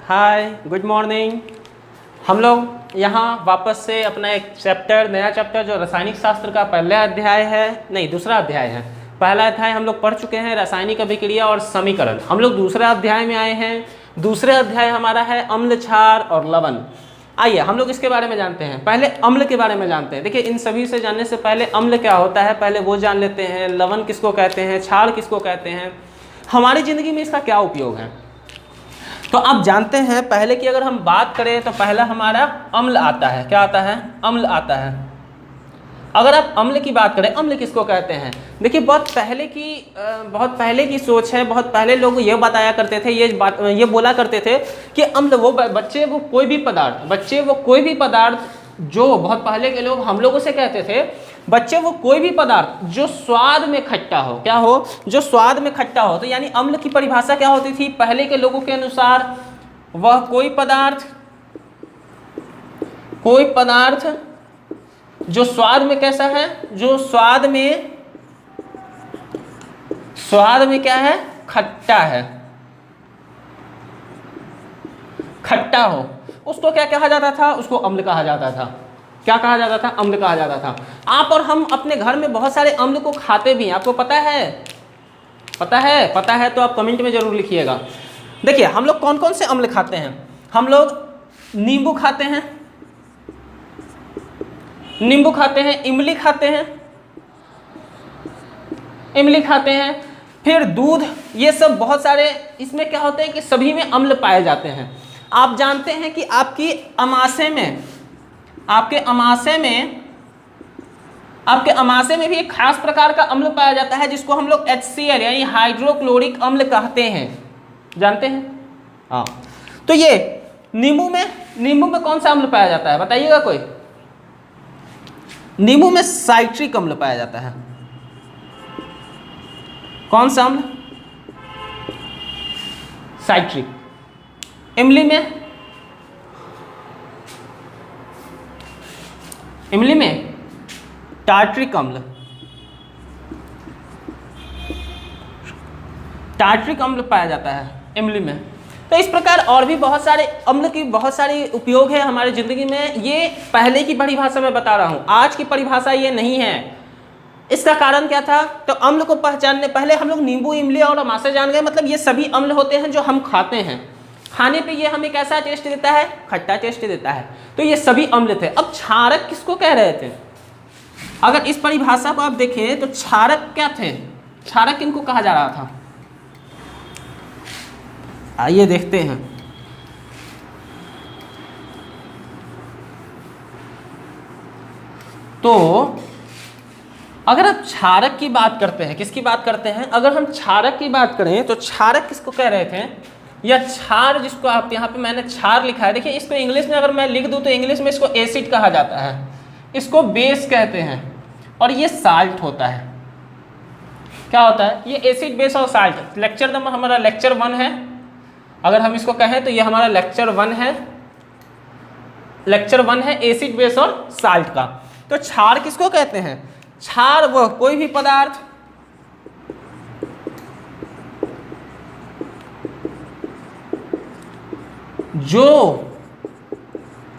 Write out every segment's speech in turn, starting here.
हाय, good morning. हम लोग यहाँ वापस से अपना एक नया चैप्टर जो रासायनिक शास्त्र का दूसरा अध्याय है। पहला अध्याय हम लोग पढ़ चुके हैं, रासायनिक अभिक्रिया और समीकरण। हम लोग दूसरे अध्याय में आए हैं। दूसरे अध्याय हमारा है अम्ल, क्षार और लवण। आइए हम लोग इसके बारे में जानते हैं। पहले अम्ल के बारे में जानते हैं। देखिए, इन सभी से जानने से पहले अम्ल क्या होता है पहले वो जान लेते हैं। लवण किसको कहते हैं, क्षार किसको कहते हैं, हमारी ज़िंदगी में इसका क्या उपयोग है। तो आप जानते हैं पहले की अगर हम बात करें तो पहला हमारा अम्ल आता है। क्या आता है? अम्ल आता है। अगर आप अम्ल की बात करें, अम्ल किसको कहते हैं? देखिए, बहुत पहले की सोच है। बहुत पहले लोग ये बताया करते थे, ये बोला करते थे कि अम्ल वो कोई भी पदार्थ जो बहुत पहले के लोग हम लोगों से कहते थे, बच्चे वो कोई भी पदार्थ जो स्वाद में खट्टा हो। क्या हो? जो स्वाद में खट्टा हो। तो यानी अम्ल की परिभाषा क्या होती थी पहले के लोगों के अनुसार? वह कोई पदार्थ जो स्वाद में कैसा है, जो स्वाद में क्या है, खट्टा है, खट्टा हो, उसको क्या कहा जाता था? उसको अम्ल कहा जाता था। क्या कहा जाता था? अम्ल कहा जाता था। आप और हम अपने घर में बहुत सारे अम्ल को खाते भी हैं। आपको पता है तो आप कमेंट में जरूर लिखिएगा। देखिए, हम लोग कौन कौन से अम्ल खाते हैं। हम लोग नींबू खाते हैं, इमली खाते हैं, फिर दूध। ये सब बहुत सारे, इसमें क्या होते हैं कि सभी में अम्ल पाए जाते हैं। आप जानते हैं कि आपके अमाशय में भी एक खास प्रकार का अम्ल पाया जाता है जिसको हम लोग HCl यानी हाइड्रोक्लोरिक अम्ल कहते हैं। जानते हैं? हाँ। तो ये नींबू में कौन सा अम्ल पाया जाता है बताइएगा कोई? नींबू में साइट्रिक अम्ल पाया जाता है। कौन सा अम्ल? साइट्रिक। इमली में टार्ट्रिक अम्ल पाया जाता है इमली में। तो इस प्रकार और भी बहुत सारे अम्ल की बहुत सारी उपयोग है हमारी ज़िंदगी में। ये पहले की परिभाषा मैं बता रहा हूँ, आज की परिभाषा ये नहीं है। इसका कारण क्या था? तो अम्ल को पहचानने पहले हम लोग नींबू, इमली और अमाशय जान गए। मतलब ये सभी अम्ल होते हैं जो हम खाते हैं। खाने पे ये हमें कैसा टेस्ट देता है? खट्टा टेस्ट देता है। तो ये सभी अम्ल थे। अब क्षारक किसको कह रहे थे? अगर इस परिभाषा को आप देखें तो क्षारक क्या थे? क्षारक किनको कहा जा रहा था? आइए देखते हैं। तो अगर आप क्षारक की बात करते हैं, किसकी बात करते हैं? अगर हम क्षारक की बात करें तो क्षारक किसको कह रहे थे? या क्षार, जिसको आप यहाँ पे मैंने क्षार लिखा है, देखिए इसको इंग्लिश में अगर मैं लिख दूं तो इंग्लिश में इसको एसिड कहा जाता है, इसको बेस कहते हैं, और ये साल्ट होता है। क्या होता है? ये एसिड, बेस और साल्ट। लेक्चर नंबर हमारा लेक्चर 1 है। अगर हम इसको कहें तो ये हमारा लेक्चर 1 है एसिड, बेस और साल्ट का। तो क्षार किसको कहते हैं? क्षार वह कोई भी पदार्थ जो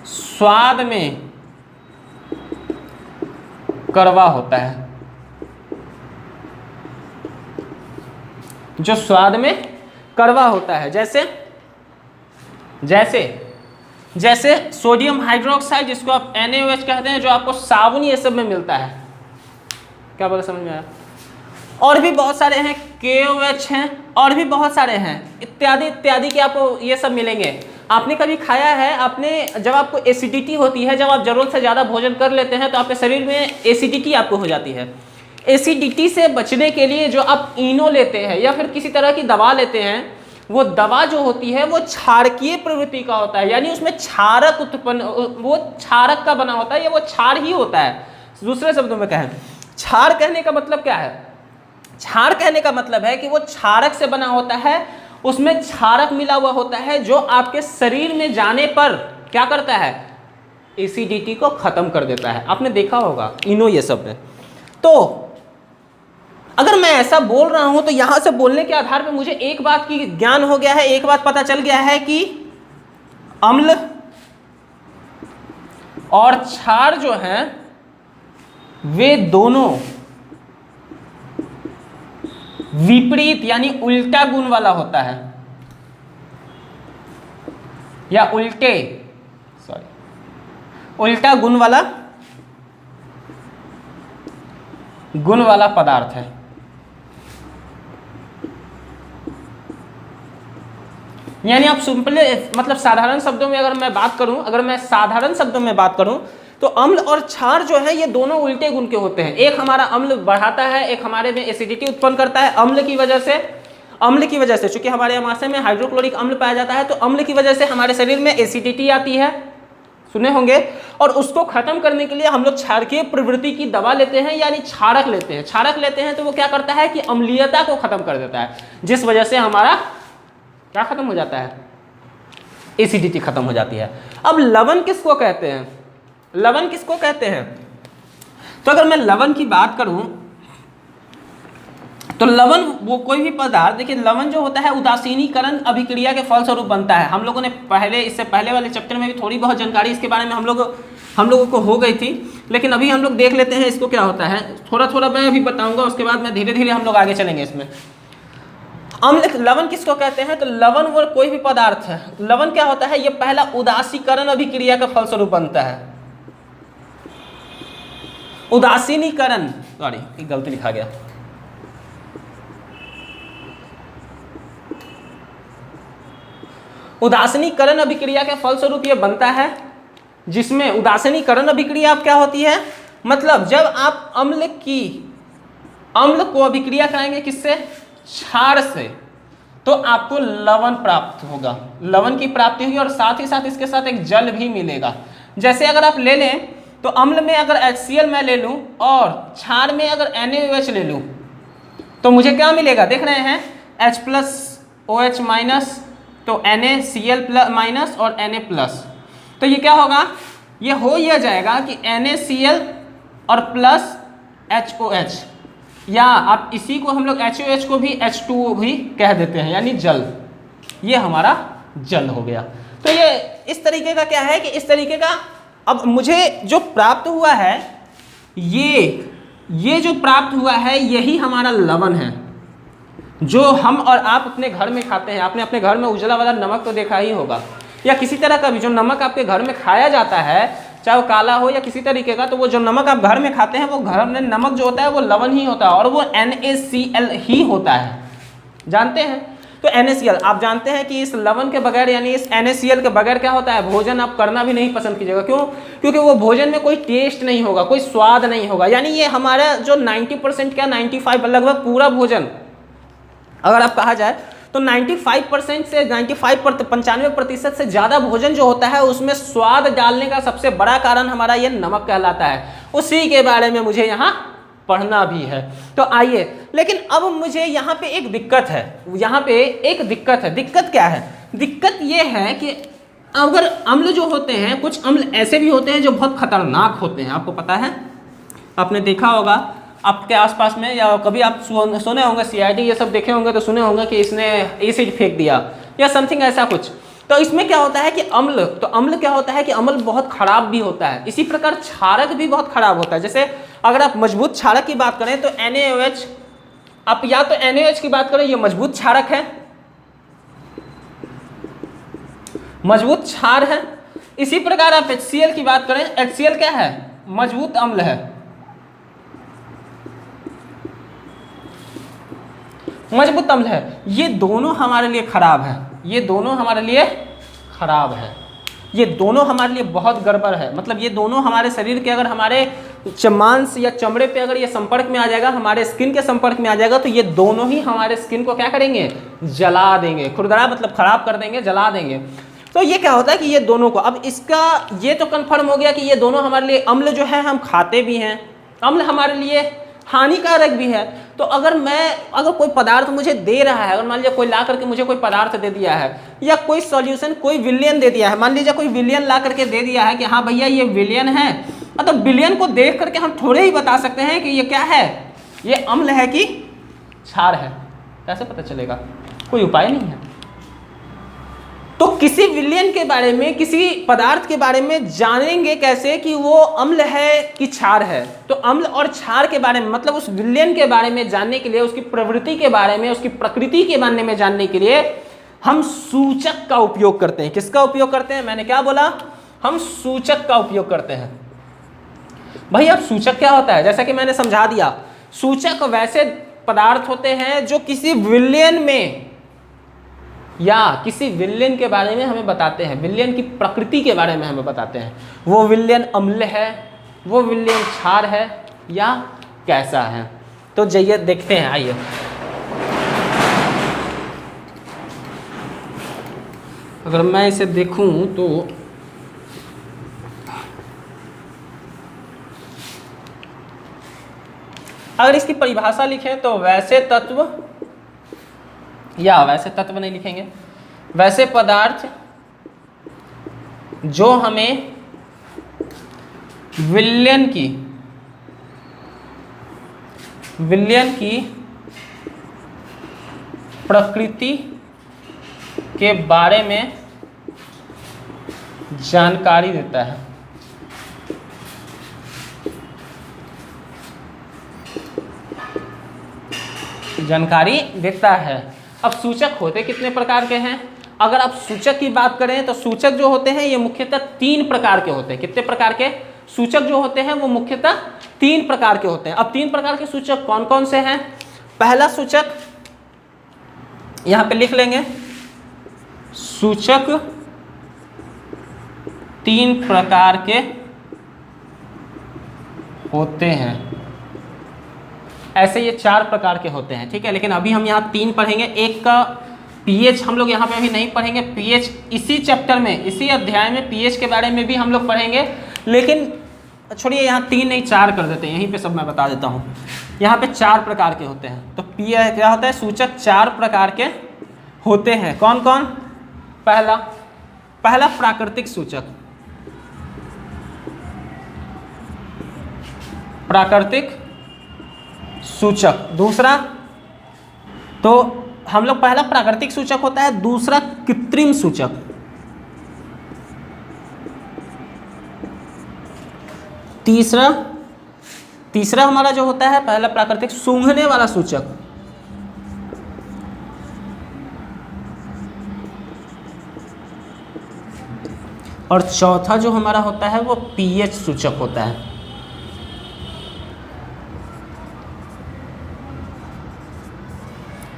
स्वाद में कड़वा होता है, जो स्वाद में कड़वा होता है। जैसे सोडियम हाइड्रोक्साइड, जिसको आप NaOH कहते हैं, जो आपको साबुन ये सब में मिलता है। क्या बोला, समझ में आया? और भी बहुत सारे हैं, KOH हैं, और भी बहुत सारे हैं, इत्यादि के आपको ये सब मिलेंगे। आपने कभी खाया है, जब आपको एसिडिटी होती है, जब आप जरूरत से ज़्यादा भोजन कर लेते हैं तो आपके शरीर में एसिडिटी आपको हो जाती है। एसिडिटी से बचने के लिए जो आप इनो लेते हैं या फिर किसी तरह की दवा लेते हैं, वो दवा जो होती है वो क्षारकीय प्रवृत्ति का होता है। यानी उसमें क्षारक उत्पन्न, वो क्षारक का बना होता है, या वो क्षार ही होता है। दूसरे शब्दों में कहें, क्षार कहने का मतलब क्या है? क्षार कहने का मतलब है कि वो क्षारक से बना होता है, उसमें क्षारक मिला हुआ होता है, जो आपके शरीर में जाने पर क्या करता है? एसिडिटी को खत्म कर देता है। आपने देखा होगा इनो ये सब में। तो अगर मैं ऐसा बोल रहा हूं तो यहां से बोलने के आधार पर मुझे एक बात की ज्ञान हो गया है, एक बात पता चल गया है कि अम्ल और क्षार जो हैं वे दोनों विपरीत यानी उल्टा गुण वाला होता है, या उल्टा गुण वाला पदार्थ है। यानी आप सिंपली मतलब साधारण शब्दों में अगर मैं साधारण शब्दों में बात करूं तो अम्ल और क्षार जो है ये दोनों उल्टे गुण के होते हैं। एक हमारा अम्ल बढ़ाता है, एक हमारे में एसिडिटी उत्पन्न करता है। अम्ल की वजह से चूंकि हमारे अमाशय में हाइड्रोक्लोरिक अम्ल पाया जाता है, तो अम्ल की वजह से हमारे शरीर में एसिडिटी आती है, सुने होंगे। और उसको खत्म करने के लिए हम लोग क्षारकीय प्रवृत्ति की दवा लेते हैं, यानी क्षारक लेते हैं। तो वो क्या करता है कि अम्लीयता को खत्म कर देता है, जिस वजह से हमारा क्या खत्म हो जाता है, एसिडिटी खत्म हो जाती है। अब लवण किसको कहते हैं? तो अगर मैं लवण की बात करूं तो लवण वो कोई भी पदार्थ, देखिए लवण जो होता है उदासीनीकरण अभिक्रिया के फलस्वरूप बनता है। हम लोगों ने इससे पहले वाले चैप्टर में भी थोड़ी बहुत जानकारी इसके बारे में हम लोगों को हो गई थी, लेकिन अभी हम लोग देख लेते हैं इसको क्या होता है। थोड़ा मैं अभी बताऊंगा, उसके बाद में धीरे धीरे हम लोग आगे चलेंगे इसमें। लवण किसको कहते हैं? तो लवण वो कोई भी पदार्थ है। लवण क्या होता है? ये पहला उदासीकरण अभिक्रिया का फलस्वरूप बनता है। उदासीनीकरण, सॉरी एक गलती लिखा गया, उदासीनीकरण अभिक्रिया के फलस्वरूप ये बनता है, जिसमें उदासीनीकरण अभिक्रिया क्या होती है? मतलब जब आप अम्ल को अभिक्रिया कराएंगे किससे? क्षार से, तो आपको लवण प्राप्त होगा, लवण की प्राप्ति होगी और साथ ही साथ इसके साथ एक जल भी मिलेगा। जैसे अगर आप ले लें तो अम्ल में अगर HCl मैं ले लूं और क्षार में अगर NaOH ले लूं तो मुझे क्या मिलेगा? देख रहे हैं H+OH-, तो NaCl- और Na+। तो ये क्या होगा? ये हो यह जाएगा कि NaCl और प्लस HOH, या आप इसी को हम लोग HOH को भी H2O भी कह देते हैं, यानी जल। ये हमारा जल हो गया। तो ये इस तरीके का क्या है कि इस तरीके का अब मुझे जो प्राप्त हुआ है, ये जो प्राप्त हुआ है यही हमारा लवण है, जो हम और आप अपने घर में खाते हैं। आपने अपने घर में उजला वाला नमक तो देखा ही होगा, या किसी तरह का भी जो नमक आपके घर में खाया जाता है, चाहे वो काला हो या किसी तरीके का, तो वो जो नमक आप घर में खाते हैं वो घर में नमक जो होता है वो लवण ही होता है, और वो NaCl ही होता है, जानते हैं। तो NaCl आप जानते हैं कि इस लवण के बगैर यानी इस NaCl के बगैर क्या होता है, भोजन आप करना भी नहीं पसंद कीजिएगा। क्यों? क्योंकि वो भोजन में कोई टेस्ट नहीं होगा, कोई स्वाद नहीं होगा। यानी ये हमारा जो 90% क्या 95 लगभग पूरा भोजन अगर आप कहा जाए तो 95% से 95% से ज़्यादा भोजन जो होता है उसमें स्वाद डालने का सबसे बड़ा कारण हमारा ये नमक कहलाता है। उसी के बारे में मुझे यहाँ पढ़ना भी है। तो आइए, लेकिन अब मुझे यहाँ पे एक दिक्कत है, दिक्कत क्या है? दिक्कत ये है कि अगर अम्ल जो होते हैं, कुछ अम्ल ऐसे भी होते हैं जो बहुत खतरनाक होते हैं। आपको पता है, आपने देखा होगा आपके आसपास में, या कभी आप सुने होंगे CID ये सब देखे होंगे तो सुने होंगे कि इसने एसिड फेंक दिया या समथिंग ऐसा कुछ। तो इसमें क्या होता है कि अम्ल क्या होता है कि अम्ल बहुत खराब भी होता है। इसी प्रकार क्षारक भी बहुत खराब होता है। जैसे अगर आप मजबूत क्षारक की बात करें तो NaOH, आप या तो NaOH की बात करें, ये मजबूत क्षारक है, मजबूत क्षार है। इसी प्रकार आप HCl की बात करें, HCl क्या है? मजबूत अम्ल है, मजबूत अम्ल है। ये दोनों हमारे लिए खराब है, ये दोनों हमारे लिए बहुत गड़बड़ है। मतलब ये दोनों हमारे शरीर के अगर हमारे मांस या चमड़े पे अगर ये संपर्क में आ जाएगा, हमारे स्किन के संपर्क में आ जाएगा, तो ये दोनों ही हमारे स्किन को क्या करेंगे? जला देंगे। खुरदरा मतलब खराब कर देंगे, जला देंगे। तो ये क्या होता है कि ये दोनों को, अब इसका ये तो कंफर्म हो गया कि ये दोनों हमारे लिए, अम्ल जो है हम खाते भी हैं, अम्ल हमारे लिए हानिकारक भी है। तो अगर कोई पदार्थ मुझे दे रहा है, अगर मान लीजिए कोई ला करके मुझे कोई पदार्थ दे दिया है, या कोई सॉल्यूशन, कोई विलयन दे दिया है, मान लीजिए कोई विलयन ला करके दे दिया है कि हाँ भैया ये विलयन है, तो विलयन को देख करके हम थोड़े ही बता सकते हैं कि ये क्या है, ये अम्ल है कि क्षार है। कैसे पता चलेगा? कोई उपाय नहीं है। तो किसी विलयन के बारे में, किसी पदार्थ के बारे में जानेंगे कैसे कि वो अम्ल है कि क्षार है? तो अम्ल और क्षार के बारे में, मतलब उस विलयन के बारे में जानने के लिए, उसकी प्रवृत्ति के बारे में, उसकी प्रकृति के बारे में जानने के लिए हम सूचक का उपयोग करते हैं। किसका उपयोग करते हैं? मैंने क्या बोला? हम सूचक का उपयोग करते हैं। भाई अब सूचक क्या होता है? जैसा कि मैंने समझा दिया, सूचक वैसे पदार्थ होते हैं जो किसी विलयन में या किसी विलयन के बारे में हमें बताते हैं, विलयन की प्रकृति के बारे में हमें बताते हैं। वो विलयन अम्ल है, वो विलयन क्षार है या कैसा है। तो जाइए देखते हैं, आइए। अगर मैं इसे देखूं तो अगर इसकी परिभाषा लिखें तो वैसे तत्व, या वैसे तत्व नहीं लिखेंगे, वैसे पदार्थ जो हमें विलयन की प्रकृति के बारे में जानकारी देता है। जानकारी देता है। अब सूचक होते कितने प्रकार के हैं? अगर आप सूचक की बात करें तो सूचक जो होते हैं ये मुख्यतः 3 प्रकार के होते हैं। कितने प्रकार के सूचक जो होते हैं? वो मुख्यतः 3 प्रकार के होते हैं। अब 3 प्रकार के सूचक कौन कौन से हैं? पहला सूचक यहां पे लिख लेंगे, सूचक 3 प्रकार के होते हैं। ऐसे ये 4 प्रकार के होते हैं, ठीक है, लेकिन अभी हम यहाँ 3 पढ़ेंगे। एक का पीएच हम लोग यहाँ पे अभी नहीं पढ़ेंगे। पीएच इसी चैप्टर में, इसी अध्याय में पीएच के बारे में भी हम लोग पढ़ेंगे, लेकिन छोड़िए यहाँ 3 नहीं 4 कर देते हैं, यहीं पे सब मैं बता देता हूँ। यहाँ पे 4 प्रकार के होते हैं। तो पीएच क्या होता है? सूचक 4 प्रकार के होते हैं। कौन कौन? पहला प्राकृतिक सूचक, प्राकृतिक सूचक। दूसरा, तो हम लोग पहला प्राकृतिक सूचक होता है, दूसरा कृत्रिम सूचक, तीसरा हमारा जो होता है पहला प्राकृतिक सूंघने वाला सूचक, और चौथा जो हमारा होता है वो पीएच सूचक होता है।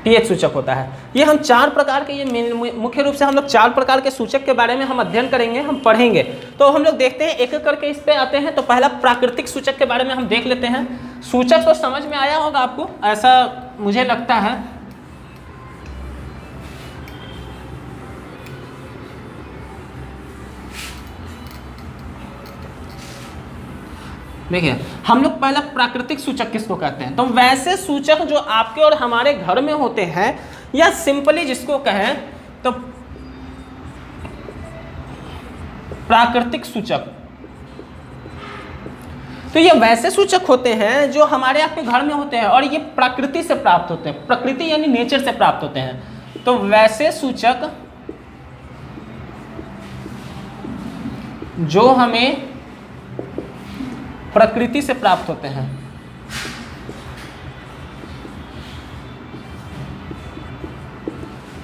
पीएच सूचक होता है। ये हम 4 प्रकार के, ये मुख्य रूप से हम लोग 4 प्रकार के सूचक के बारे में हम अध्ययन करेंगे, हम पढ़ेंगे। तो हम लोग देखते हैं एक एक करके इस पे आते हैं। तो पहला प्राकृतिक सूचक के बारे में हम देख लेते हैं। सूचक तो समझ में आया होगा आपको, ऐसा मुझे लगता है। देखिए, हम लोग पहला प्राकृतिक सूचक किसको कहते हैं? तो वैसे सूचक जो आपके और हमारे घर में होते हैं, या सिंपली जिसको कहें तो प्राकृतिक सूचक। तो ये वैसे सूचक होते हैं जो हमारे आपके घर में होते हैं और ये प्रकृति से प्राप्त होते हैं। प्रकृति यानी नेचर से प्राप्त होते हैं। तो वैसे सूचक जो हमें प्रकृति से प्राप्त होते हैं,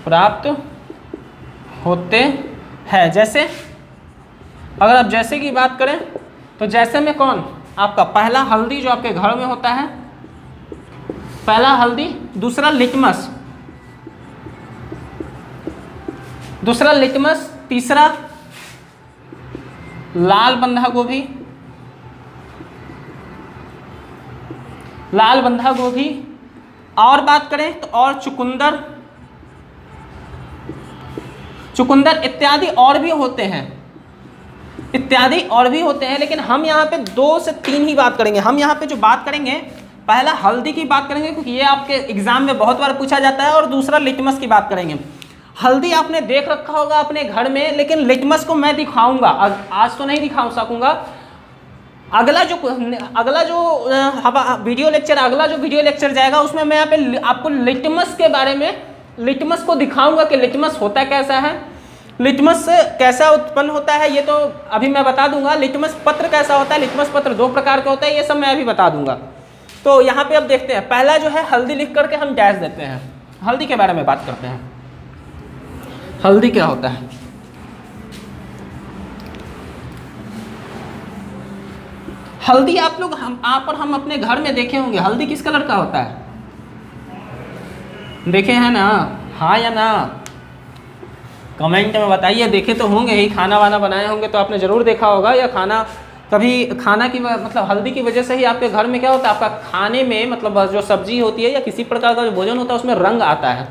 प्राप्त होते हैं। जैसे अगर आप जैसे की बात करें तो जैसे में कौन? आपका पहला हल्दी जो आपके घर में होता है, पहला हल्दी, दूसरा लिटमस, तीसरा लाल बंधा गोभी, और बात करें तो और चुकंदर इत्यादि और भी होते हैं, लेकिन हम यहाँ पे 2 से 3 ही बात करेंगे। हम यहाँ पे जो बात करेंगे, पहला हल्दी की बात करेंगे क्योंकि ये आपके एग्जाम में बहुत बार पूछा जाता है, और दूसरा लिटमस की बात करेंगे। हल्दी आपने देख रखा होगा अपने घर में, लेकिन लिटमस को मैं दिखाऊंगा, आज तो नहीं दिखा सकूंगा। अगला जो वीडियो लेक्चर जाएगा उसमें मैं यहाँ पे आपको लिटमस के बारे में, लिटमस को दिखाऊंगा कि लिटमस होता कैसा है, लिटमस कैसा उत्पन्न होता है ये तो अभी मैं बता दूंगा। लिटमस पत्र कैसा होता है, लिटमस पत्र 2 प्रकार का होता है, ये सब मैं अभी बता दूंगा। तो यहाँ पे अब देखते हैं, पहला जो है हल्दी लिख करके हम डैश देते हैं। हल्दी के बारे में बात करते हैं। हल्दी क्या होता है? हल्दी आप लोग हम अपने घर में देखे होंगे। हल्दी किस कलर का होता है? देखे हैं ना? हाँ या ना? कमेंट में बताइए। देखे तो होंगे ही, खाना वाना बनाए होंगे तो आपने ज़रूर देखा होगा, या खाना की मतलब हल्दी की वजह से ही आपके घर में क्या होता है, आपका खाने में मतलब जो सब्जी होती है या किसी प्रकार का जो भोजन होता है उसमें रंग आता है।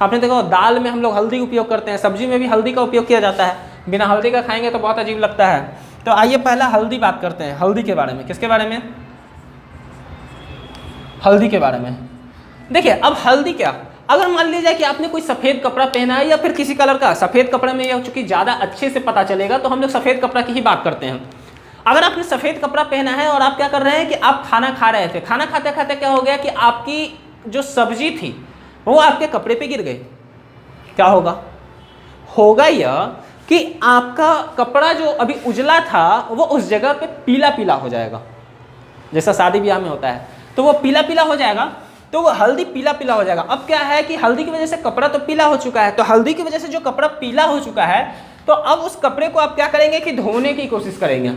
आपने देखा दाल में हम लोग हल्दी उपयोग करते हैं, सब्जी में भी हल्दी का उपयोग किया जाता है। बिना हल्दी का खाएंगे तो बहुत अजीब लगता है। तो आइए पहला हल्दी बात करते हैं, हल्दी के बारे में। किसके बारे में? हल्दी के बारे में। देखिए अब हल्दी क्या, अगर मान लीजिए कि आपने कोई सफ़ेद कपड़ा पहना है या फिर किसी कलर का, सफ़ेद कपड़े में यह चूँकि ज़्यादा अच्छे से पता चलेगा तो हम लोग सफ़ेद कपड़ा की ही बात करते हैं। अगर आपने सफ़ेद कपड़ा पहना है और आप क्या कर रहे हैं कि आप खाना खा रहे थे, खाना खाते खाते क्या हो गया कि आपकी जो सब्जी थी वो आपके कपड़े पे गिर गई, क्या होगा? होगा यह कि आपका कपड़ा जो अभी उजला था वो उस जगह पे पीला पीला हो जाएगा, जैसा शादी ब्याह में होता है तो वो पीला पीला हो जाएगा, तो वो हल्दी पीला पीला हो जाएगा। अब क्या है कि हल्दी की वजह से कपड़ा तो पीला हो चुका है, तो हल्दी की वजह से जो कपड़ा पीला हो चुका है तो अब उस कपड़े को आप क्या करेंगे कि धोने की कोशिश करेंगे।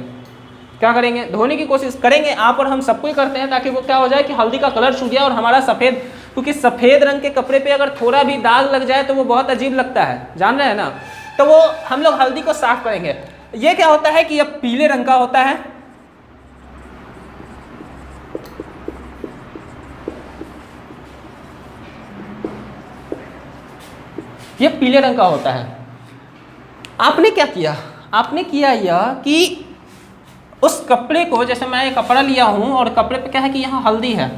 क्या करेंगे? धोने की कोशिश करेंगे। आप और हम सबको ही करते हैं ताकि वो क्या हो जाए कि हल्दी का कलर छूट जाए और हमारा सफ़ेद, क्योंकि सफ़ेद रंग के कपड़े पे अगर थोड़ा भी दाग लग जाए तो वो बहुत अजीब लगता है, जान रहे हैं ना? तो वो हम लोग हल्दी को साफ करेंगे। ये क्या होता है कि यह पीले रंग का होता है, ये पीले रंग का होता है। आपने क्या किया? आपने किया यह कि उस कपड़े को, जैसे मैं ये कपड़ा लिया हूं और कपड़े पे क्या है कि यहाँ हल्दी है,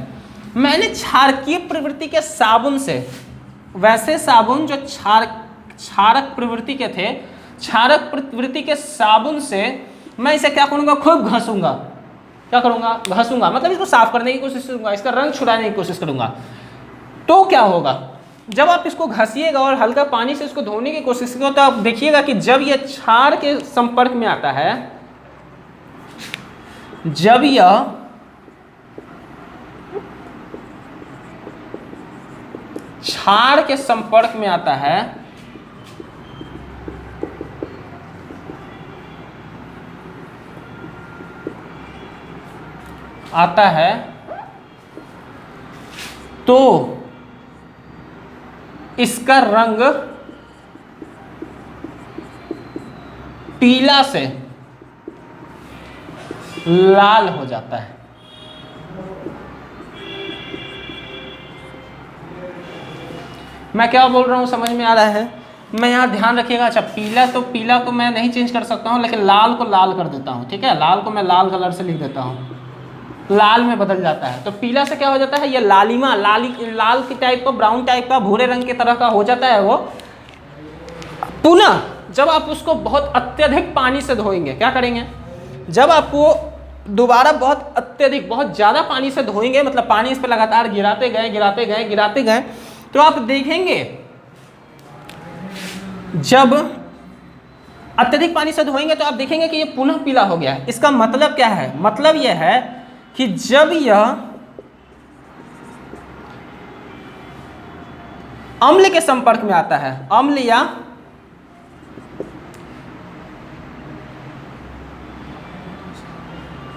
मैंने क्षारकीय प्रवृत्ति के साबुन से, वैसे साबुन जो क्षारक प्रवृत्ति के थे, क्षारक प्रवृत्ति के साबुन से मैं इसे क्या करूँगा? खूब घसूंगा। क्या करूँगा? घसूंगा, मतलब इसको साफ करने की कोशिश करूँगा, इसका रंग छुड़ाने की कोशिश करूँगा। तो क्या होगा? जब आप इसको घसीएगा और हल्का पानी से इसको धोने की कोशिश करेगा तो आप देखिएगा कि जब यह क्षार के संपर्क में आता है, जब यह क्षार के संपर्क में आता है तो इसका रंग पीला से लाल हो जाता है। मैं क्या बोल रहा हूं समझ में आ रहा है? मैं यहाँ ध्यान रखिएगा। अच्छा, पीला को मैं नहीं चेंज कर सकता हूँ, लेकिन लाल को लाल कर देता हूँ, ठीक है? लाल को मैं लाल कलर से लिख देता हूँ, लाल में बदल जाता है। तो पीला से क्या हो जाता है? ये लालिमा, लाल की टाइप का, ब्राउन टाइप का, भूरे रंग की तरह का हो जाता है वो। पुनः जब आप उसको बहुत अत्यधिक पानी से धोएंगे, क्या करेंगे? जब आपको दोबारा बहुत अत्यधिक, बहुत ज़्यादा पानी से धोएंगे, मतलब पानी इस पर लगातार गिराते गए, तो आप देखेंगे जब अत्यधिक पानी से धोएंगे तो आप देखेंगे कि ये पुनः पीला हो गया है। इसका मतलब क्या है? मतलब यह है कि जब यह अम्ल के संपर्क में आता है, अम्ल या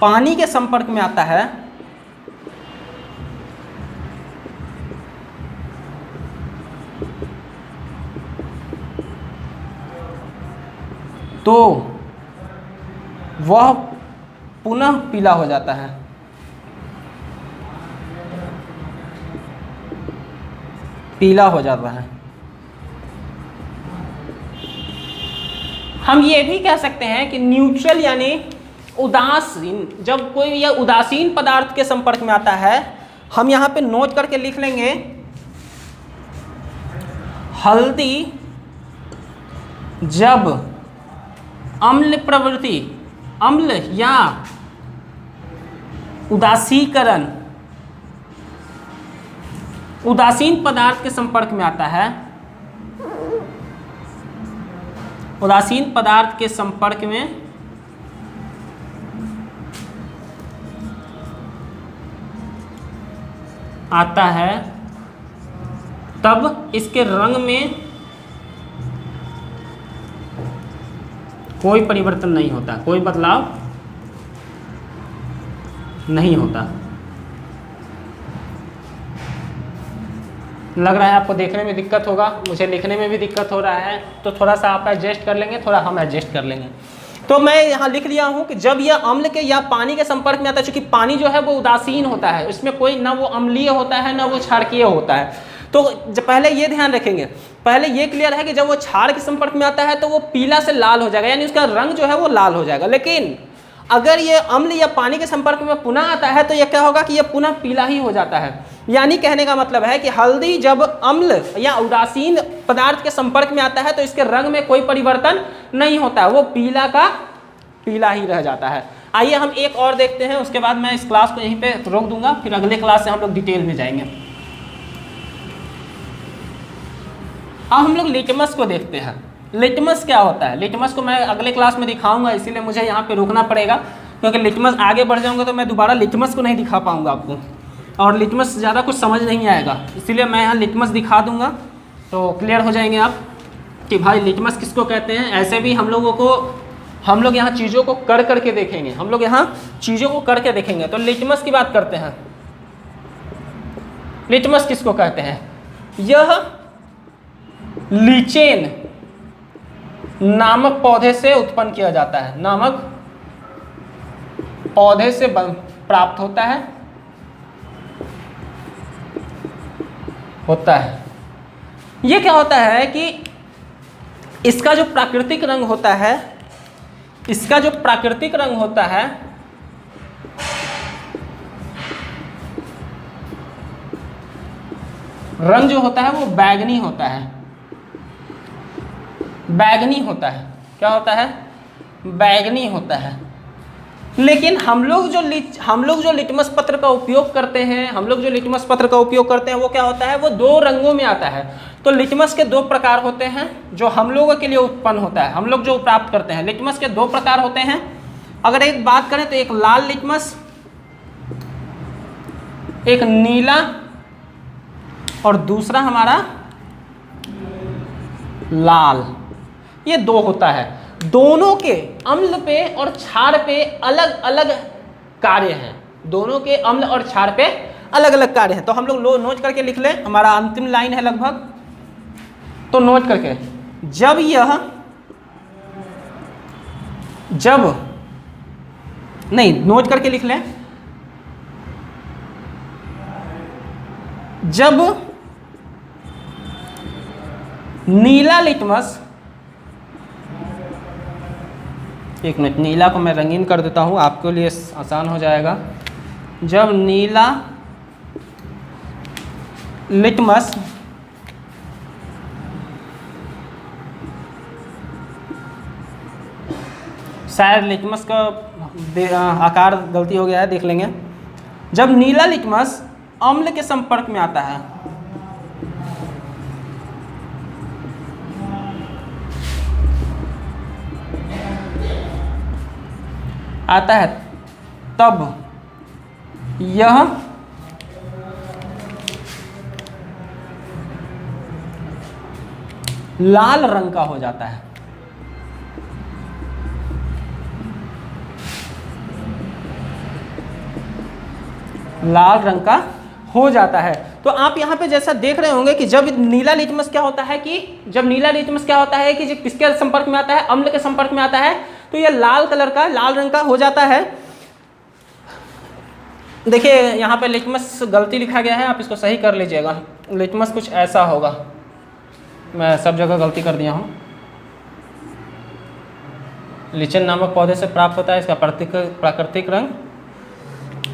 पानी के संपर्क में आता है, तो वह पुनः पीला हो जाता है। पीला हो जाता है। हम ये भी कह सकते हैं कि न्यूट्रल यानी उदासीन, जब कोई यह उदासीन पदार्थ के संपर्क में आता है, हम यहाँ पे नोट करके लिख लेंगे, हल्दी जब अम्ल प्रवृत्ति, अम्ल या उदासीकरण, उदासीन पदार्थ के संपर्क में आता है उदासीन पदार्थ के संपर्क में आता है तब इसके रंग में कोई परिवर्तन नहीं होता, कोई बदलाव नहीं होता। लग रहा है आपको देखने में दिक्कत होगा, मुझे लिखने में भी दिक्कत हो रहा है, तो थोड़ा सा आप एडजस्ट कर लेंगे, थोड़ा हम एडजस्ट कर लेंगे। तो मैं यहाँ लिख लिया हूँ कि जब यह अम्ल के या पानी के संपर्क में आता है, चूंकि पानी जो है वो उदासीन होता है, उसमें कोई ना वो अम्लीय होता है ना वो क्षारकीय होता है। तो पहले ये ध्यान रखेंगे, पहले ये क्लियर है कि जब वो क्षार के संपर्क में आता है तो वो पीला से लाल हो जाएगा, यानी उसका रंग जो है वो लाल हो जाएगा। लेकिन अगर ये अम्ल या पानी के संपर्क में पुनः आता है तो ये क्या होगा कि ये पुनः पीला ही हो जाता है। यानी कहने का मतलब है कि हल्दी जब अम्ल या उदासीन पदार्थ के संपर्क में आता है तो इसके रंग में कोई परिवर्तन नहीं होता है, वो पीला का पीला ही रह जाता है। आइए हम एक और देखते हैं, उसके बाद मैं इस क्लास को यहीं पे रोक दूंगा, फिर अगले क्लास से हम लोग डिटेल में जाएंगे। अब हम लोग लिटमस को देखते हैं। लिटमस क्या होता है? लिटमस को मैं अगले क्लास में दिखाऊंगा, इसीलिए मुझे यहाँ पे रुकना पड़ेगा, क्योंकि लिटमस आगे बढ़ जाऊंगा तो मैं दोबारा लिटमस को नहीं दिखा पाऊंगा आपको, और लिटमस ज़्यादा कुछ समझ नहीं आएगा, इसीलिए मैं यहाँ लिटमस दिखा दूंगा तो क्लियर हो जाएंगे आप कि भाई लिटमस किसको कहते हैं। ऐसे भी हम लोग यहाँ चीज़ों को कर करके देखेंगे, हम लोग यहाँ चीज़ों को करके देखेंगे। तो लिटमस की बात करते हैं। लिटमस किसको कहते हैं? यह लीचेन नामक पौधे से उत्पन्न किया जाता है, नामक पौधे से प्राप्त होता है ये क्या होता है कि इसका जो प्राकृतिक रंग होता है, इसका जो प्राकृतिक रंग होता है रंग जो होता है वो बैगनी होता है, बैगनी होता है। क्या होता है? बैगनी होता है। लेकिन हम लोग जो लिटमस पत्र का उपयोग करते हैं, वो क्या होता है? वो दो रंगों में आता है। तो लिटमस के दो प्रकार होते हैं जो हम लोगों के लिए उत्पन्न होता है, हम लोग जो प्राप्त करते हैं। लिटमस के दो प्रकार होते हैं। अगर एक बात करें तो एक लाल लिटमस, एक नीला, और दूसरा हमारा लाल। ये दो होता है। दोनों के अम्ल पे और क्षार पे अलग अलग कार्य हैं, दोनों के अम्ल और क्षार पे अलग अलग कार्य हैं। तो हम लोग नोट करके लिख लें, हमारा अंतिम लाइन है लगभग, तो नोट करके, नोट करके लिख लें। जब नीला लिटमस, एक मिनट, नीला को मैं रंगीन कर देता हूँ आपके लिए आसान हो जाएगा। जब नीला लिटमस शायद लिटमस का आकार गलती हो गया है, देख लेंगे। जब नीला लिटमस अम्ल के संपर्क में आता है तब यह लाल रंग का हो जाता है। लाल रंग का हो जाता है। तो आप यहाँ पे जैसा देख रहे होंगे कि जब नीला लिटमस क्या होता है कि किसके संपर्क में आता है? अम्ल के संपर्क में आता है, तो ये लाल कलर का, लाल रंग का हो जाता है। देखिए यहाँ पे लिटमस गलती लिखा गया है, आप इसको सही कर लीजिएगा। लिटमस कुछ ऐसा होगा, मैं सब जगह गलती कर दिया हूँ। लीचेन नामक पौधे से प्राप्त होता है, इसका प्राकृतिक रंग।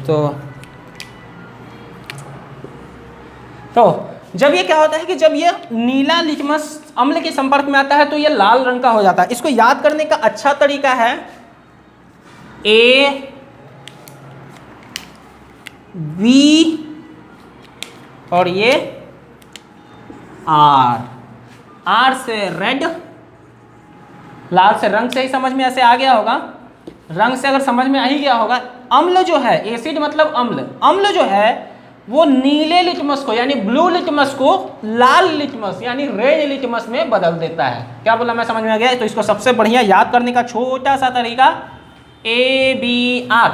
तो जब ये क्या होता है कि जब ये नीला लिटमस अम्ल के संपर्क में आता है तो ये लाल रंग का हो जाता है। इसको याद करने का अच्छा तरीका है A, B और ये R। R से रेड, लाल से रंग से ही समझ में ऐसे आ गया होगा, रंग से अगर समझ में आ ही गया होगा। अम्ल जो है, एसिड मतलब अम्ल, अम्ल जो है वो नीले लिटमस को यानी ब्लू लिटमस को लाल लिटमस यानी रेड लिटमस में बदल देता है। क्या बोला मैं, समझ में आ गया? तो इसको सबसे बढ़िया याद करने का छोटा सा तरीका ABR,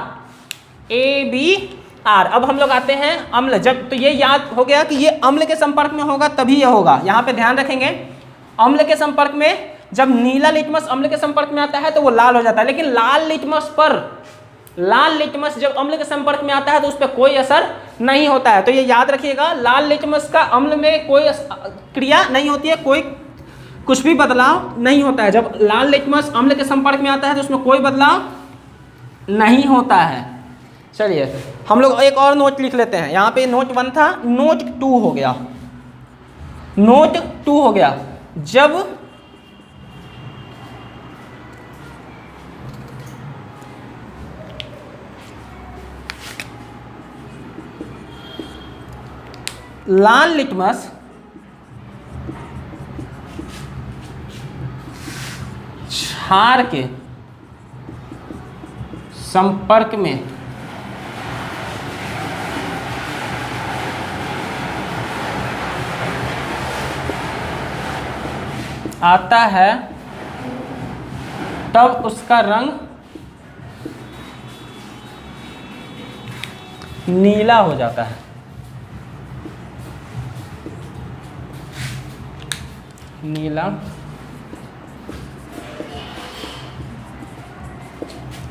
ABR। अब हम लोग आते हैं अम्ल। जब तो ये याद हो गया कि ये अम्ल के संपर्क में होगा तभी ये होगा। यहाँ पे ध्यान रखेंगे, अम्ल के संपर्क में जब नीला लिटमस अम्ल के संपर्क में आता है तो वो लाल हो जाता है, लेकिन लाल लिटमस जब अम्ल के संपर्क में आता है तो उस पर कोई असर नहीं होता है। तो ये याद रखिएगा, लाल लिटमस का अम्ल में कोई क्रिया नहीं होती है, कोई कुछ भी बदलाव नहीं होता है। जब लाल लिटमस अम्ल के संपर्क में आता है तो उसमें कोई बदलाव नहीं होता है। चलिए हम लोग एक और नोट लिख लेते हैं। यहाँ पे नोट 1 था, नोट 2 हो गया, नोट 2 हो गया। जब लाल लिटमस क्षार के संपर्क में आता है तब उसका रंग नीला हो जाता है।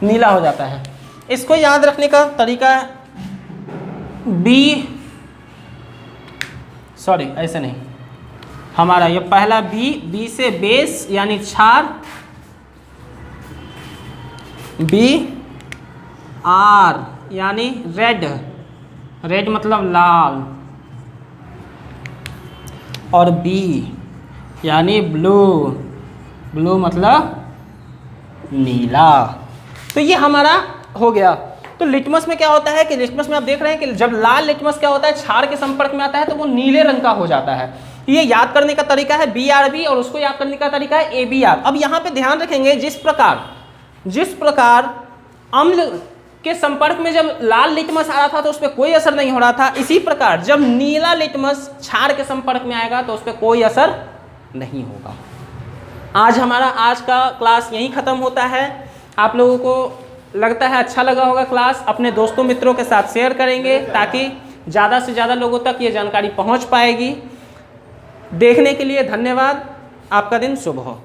नीला हो जाता है। इसको याद रखने का तरीका है ऐसे नहीं, हमारा ये पहला बी से बेस यानी क्षार, BR यानी रेड मतलब लाल, और B यानी ब्लू मतलब नीला। तो ये हमारा हो गया। तो लिटमस में क्या होता है कि लिटमस में आप देख रहे हैं कि जब लाल लिटमस क्या होता है, क्षार के संपर्क में आता है तो वो नीले रंग का हो जाता है। ये याद करने का तरीका है BRB और उसको याद करने का तरीका है ABR। अब यहाँ पे ध्यान रखेंगे, जिस प्रकार अम्ल के संपर्क में जब लाल लिटमस आ रहा था तो उस पर कोई असर नहीं हो रहा था, इसी प्रकार जब नीला लिटमस क्षार के संपर्क में आएगा तो उस पर कोई असर नहीं होगा। आज का क्लास यहीं ख़त्म होता है। आप लोगों को लगता है अच्छा लगा होगा क्लास, अपने दोस्तों मित्रों के साथ शेयर करेंगे ताकि ज़्यादा से ज़्यादा लोगों तक ये जानकारी पहुंच पाएगी। देखने के लिए धन्यवाद। आपका दिन शुभ हो।